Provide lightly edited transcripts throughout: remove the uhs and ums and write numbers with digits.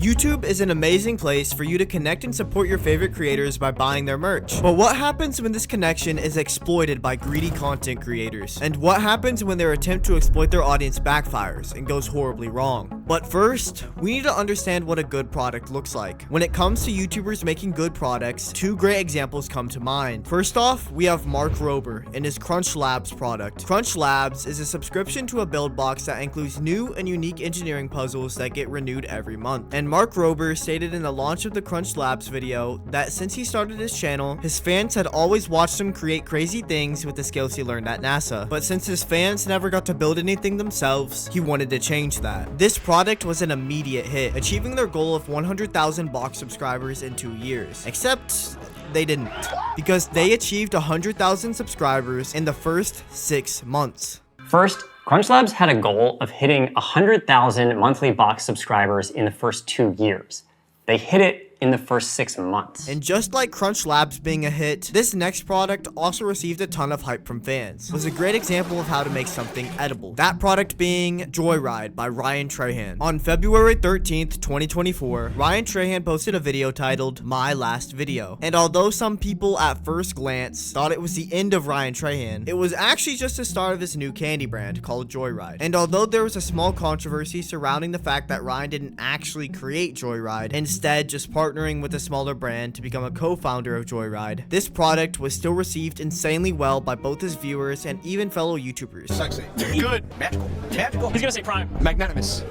YouTube is an amazing place for you to connect and support your favorite creators by buying their merch. But what happens when this connection is exploited by greedy content creators? And what happens when their attempt to exploit their audience backfires and goes horribly wrong? But first, we need to understand what a good product looks like. When it comes to YouTubers making good products, two great examples come to mind. First off, we have Mark Rober and his Crunch Labs product. Crunch Labs is a subscription to a build box that includes new and unique engineering puzzles that get renewed every month. And Mark Rober stated in the launch of the Crunch Labs video that since he started his channel, his fans had always watched him create crazy things with the skills he learned at NASA. But since his fans never got to build anything themselves, he wanted to change that. This product was an immediate hit, achieving their goal of 100,000 box subscribers in 2 years. Except they didn't, because they achieved 100,000 subscribers in the first 6 months. First, CrunchLabs had a goal of hitting 100,000 monthly box subscribers in the first 2 years. They hit it in the first 6 months. And just like Crunch Labs being a hit, this next product also received a ton of hype from fans. It was a great example of how to make something edible. That product being Joyride by Ryan Trahan. On February 13th, 2024, Ryan Trahan posted a video titled My Last Video. And although some people at first glance thought it was the end of Ryan Trahan, it was actually just the start of his new candy brand called Joyride. And although there was a small controversy surrounding the fact that Ryan didn't actually create Joyride, instead just partnering with a smaller brand to become a co-founder of Joyride, this product was still received insanely well by both his viewers and even fellow YouTubers. Sexy. Good. Magical. Magical. He's gonna say prime. Magnanimous.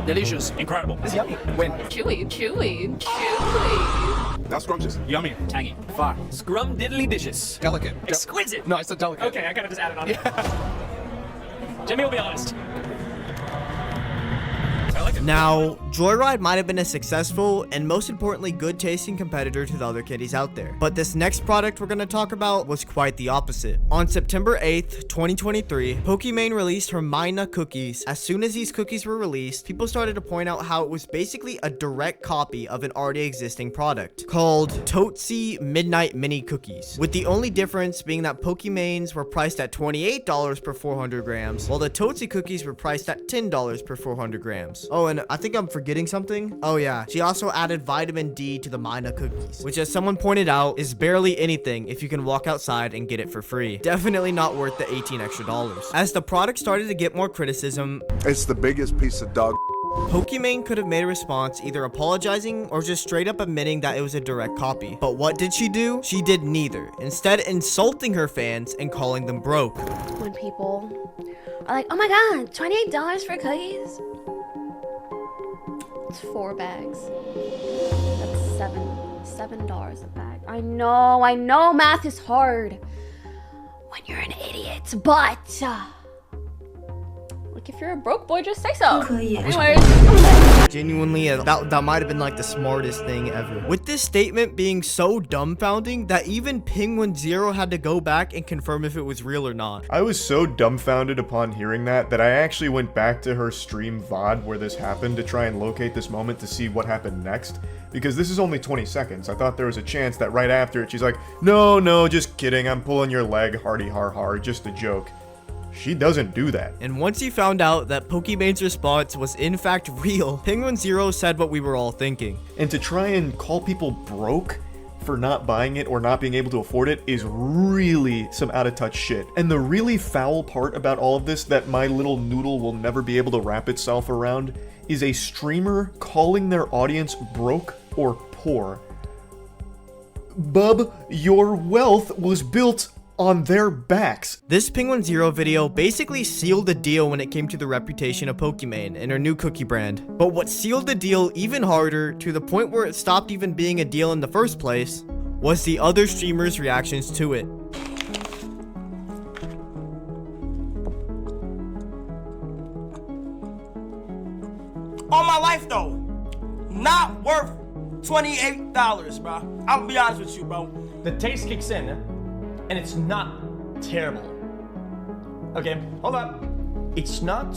Delicious. Incredible. It's yummy. Win. Chewy, chewy, chewy. That's scrumptious. Yummy. Tangy. Fire. Scrum diddly dishes. Delicate. Exquisite. No, it's a delicate. Okay, I gotta just add it on. Jimmy will be honest. I like it. Now, Joyride might have been a successful and most importantly good tasting competitor to the other candies out there. But this next product we're going to talk about was quite the opposite. On September 8th, 2023, Pokimane released her Mina cookies. As soon as these cookies were released, people started to point out how it was basically a direct copy of an already existing product called Tootsie Midnight Mini Cookies, with the only difference being that Pokimanes were priced at $28 per 400 grams, while the Tootsie cookies were priced at $10 per 400 grams. Oh, and I think I'm forgetting something. Oh yeah, she also added vitamin D to the Mina cookies, which as someone pointed out is barely anything if you can walk outside and get it for free. Definitely not worth the $18 extra. As the product started to get more criticism, it's the biggest piece of dog. Pokimane could have made a response either apologizing or just straight up admitting that it was a direct copy. But what did she do? She did neither, instead insulting her fans and calling them broke. When people are like, oh my god, $28 for cookies? It's 4 bags. That's $7 a bag. I know math is hard when you're an idiot, but like if you're a broke boy, just say so. Anyways. Genuinely, that might have been like the smartest thing ever. With this statement being so dumbfounding that even Penguin Zero had to go back and confirm if it was real or not. I was so dumbfounded upon hearing that I actually went back to her stream VOD where this happened to try and locate this moment to see what happened next. Because this is only 20 seconds. I thought there was a chance that right after it, she's like, no, just kidding. I'm pulling your leg, hardy har har, just a joke. She doesn't do that. And once he found out that Pokimane's response was in fact real, Penguin Zero said what we were all thinking. And to try and call people broke for not buying it or not being able to afford it is really some out of touch shit. And the really foul part about all of this that my little noodle will never be able to wrap itself around is a streamer calling their audience broke or poor. Bub, your wealth was built on their backs. This Penguin Zero video basically sealed the deal when it came to the reputation of Pokimane and her new cookie brand. But what sealed the deal even harder, to the point where it stopped even being a deal in the first place, was the other streamers' reactions to it. On my life though, not worth $28, bro. I'm gonna be honest with you, bro. The taste kicks in, and it's not terrible. Okay, hold up. It's not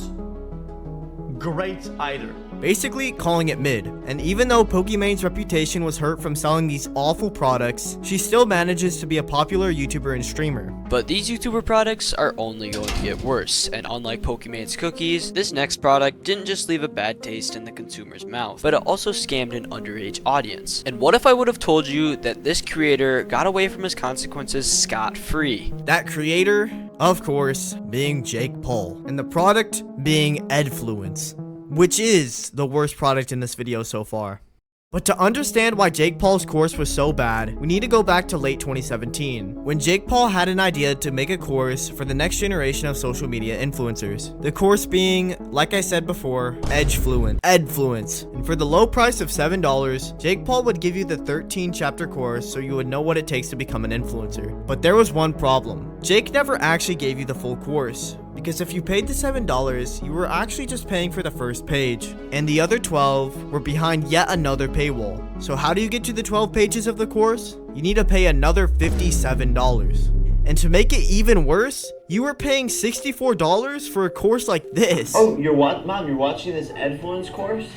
great either. basically calling it mid. And even though Pokimane's reputation was hurt from selling these awful products, she still manages to be a popular YouTuber and streamer. But these YouTuber products are only going to get worse, and unlike Pokimane's cookies, this next product didn't just leave a bad taste in the consumer's mouth, but it also scammed an underage audience. And what if I would have told you that this creator got away from his consequences scot-free? That creator, of course, being Jake Paul, and the product being EdFluence, which is the worst product in this video so far. But to understand why Jake Paul's course was so bad, we need to go back to late 2017, when Jake Paul had an idea to make a course for the next generation of social media influencers. The course being, like I said before, EdFluence. And for the low price of $7, Jake Paul would give you the 13-chapter course so you would know what it takes to become an influencer. But there was one problem. Jake never actually gave you the full course, because if you paid the $7, you were actually just paying for the first page, and the other 12 were behind yet another paywall. So how do you get to the 12 pages of the course? You need to pay another $57. And to make it even worse, you were paying $64 for a course like this. Oh, you're what, Mom? You're watching this EdFluence course?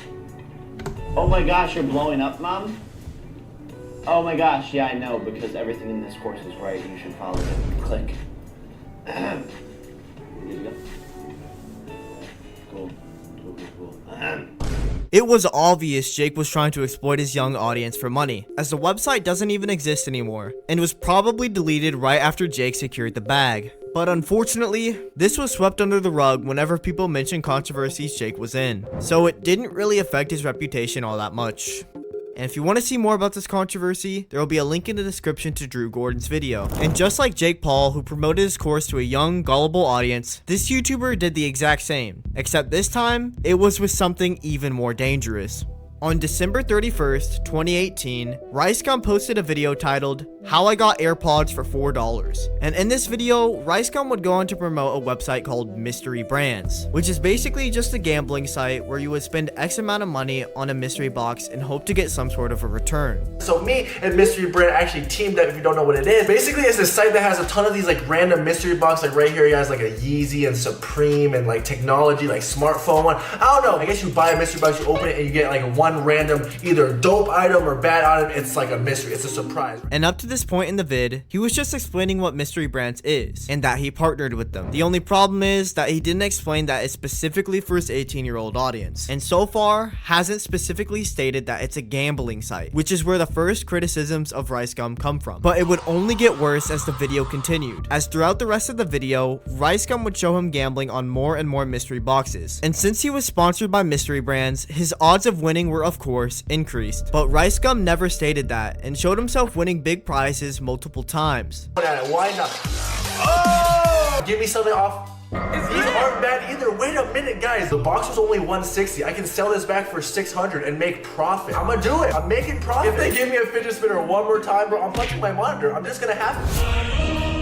Oh my gosh, you're blowing up, Mom? Oh my gosh, yeah, I know, because everything in this course is right. You should follow it. Click. It was obvious Jake was trying to exploit his young audience for money, as the website doesn't even exist anymore, and was probably deleted right after Jake secured the bag. But unfortunately, this was swept under the rug whenever people mentioned controversies Jake was in, so it didn't really affect his reputation all that much. And if you want to see more about this controversy, there will be a link in the description to Drew Gordon's video. And just like Jake Paul, who promoted his course to a young, gullible audience, this YouTuber did the exact same, except this time, it was with something even more dangerous. On December 31st, 2018, RiceGum posted a video titled, "How I Got AirPods for $4. And in this video, RiceGum would go on to promote a website called Mystery Brands, which is basically just a gambling site where you would spend X amount of money on a mystery box and hope to get some sort of a return. So me and Mystery Brand actually teamed up, if you don't know what it is. Basically, it's a site that has a ton of these like random mystery boxes. Like right here, he has like a Yeezy and Supreme and like technology, like smartphone one. I don't know. I guess you buy a mystery box, you open it, and you get like one random either dope item or bad item. It's like a mystery. It's a surprise. And up to this point in the vid, he was just explaining what Mystery Brands is and that he partnered with them. The only problem is that he didn't explain that it's specifically for his 18-year-old audience, and so far hasn't specifically stated that it's a gambling site, which is where the first criticisms of RiceGum come from. But it would only get worse as the video continued, as throughout the rest of the video, RiceGum would show him gambling on more and more mystery boxes. And since he was sponsored by Mystery Brands, his odds of winning were of course increased. But RiceGum never stated that and showed himself winning big prizes multiple times. Why not? Oh! Give me something off. These aren't bad either. Wait a minute, guys. The box was only $160. I can sell this back for $600 and make profit. I'm gonna do it. I'm making profit. If they give me a fidget spinner one more time, bro, I'm punching my monitor. I'm just gonna have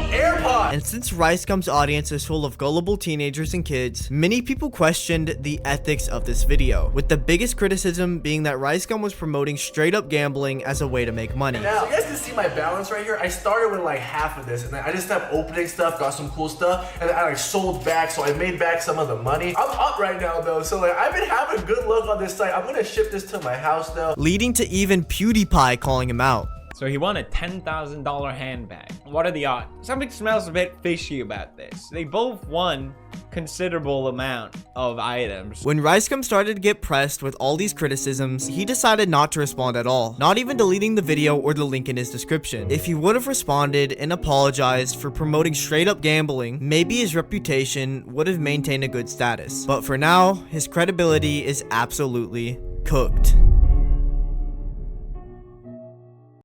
AirPods. And since RiceGum's audience is full of gullible teenagers and kids, many people questioned the ethics of this video, with the biggest criticism being that RiceGum was promoting straight up gambling as a way to make money. Now, you guys can see my balance right here. I started with like half of this, and then I just kept opening stuff, got some cool stuff, and then I like sold back, so I made back some of the money. I'm up right now though, so like I've been having good luck on this site. I'm gonna ship this to my house though. Leading to even PewDiePie calling him out. So he won a $10,000 handbag. What are the odds? Something smells a bit fishy about this. They both won considerable amount of items. When RiceGum started to get pressed with all these criticisms, he decided not to respond at all, not even deleting the video or the link in his description. If he would have responded and apologized for promoting straight up gambling, maybe his reputation would have maintained a good status. But for now, his credibility is absolutely cooked.